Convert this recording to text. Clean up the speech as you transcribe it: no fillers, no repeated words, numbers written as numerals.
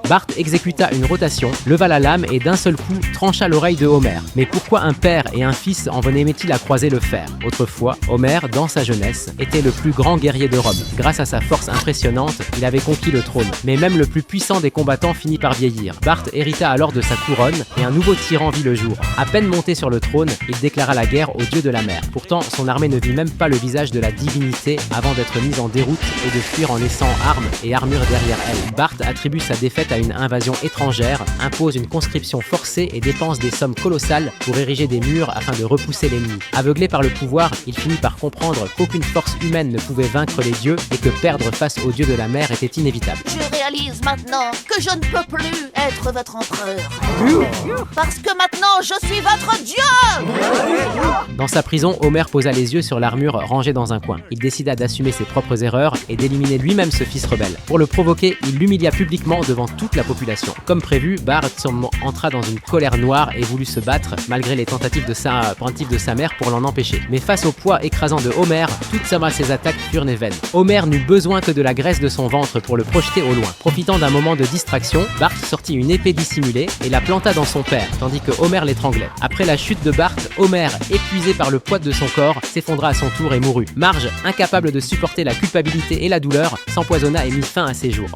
Bart exécuta une rotation, leva la lame et d'un seul coup trancha l'oreille de Homer. Mais pourquoi un père et un fils en venaient-ils à croiser le fer? Autrefois, Homer, dans sa jeunesse, était le plus grand guerrier de Rome. Grâce à sa force impressionnante, il avait conquis le trône. Mais même le plus puissant des combattants finit par vieillir. Bart hérita alors de sa couronne et un nouveau tyran vit le jour. À peine monté sur le trône, il déclara la guerre au dieu de la mer. Pourtant, son armée ne vit même pas le visage de la divinité avant d'être mise en déroute et de fuir en laissant armes et armures derrière elle. Bart attribue sa défaite à une invasion étrangère, impose une conscription forcée et dépense des sommes colossales pour ériger des murs afin de repousser l'ennemi. Aveuglé par le pouvoir, il finit par comprendre qu'aucune force humaine ne pouvait vaincre les dieux et que perdre face aux dieux de la mer était inévitable. Je réalise maintenant que je ne peux plus être votre empereur. Parce que maintenant, je suis votre dieu! Dans sa prison, Homer posa les yeux sur l'armure rangée dans un coin. Il décida d'assumer ses propres erreurs et d'éliminer lui-même ce fils rebelle. Pour le provoquer, il l'humilia publiquement devant toute la population. Comme prévu, Bart entra dans une colère noire et voulut se battre, malgré les tentatives de sa mère pour l'en empêcher. Mais face au poids écrasant de Homer, toutes ses attaques furent vaines. Homer n'eut besoin que de la graisse de son ventre pour le projeter au loin. Profitant d'un moment de distraction, Bart sortit une épée dissimulée et la planta dans son père, tandis que Homer l'étranglait. Après la chute de Bart, Homer, épuisé par le poids de son corps, s'effondra à son tour et mourut. Marge, incapable de supporter la culpabilité et la douleur, s'empoisonna et mit fin à ses jours.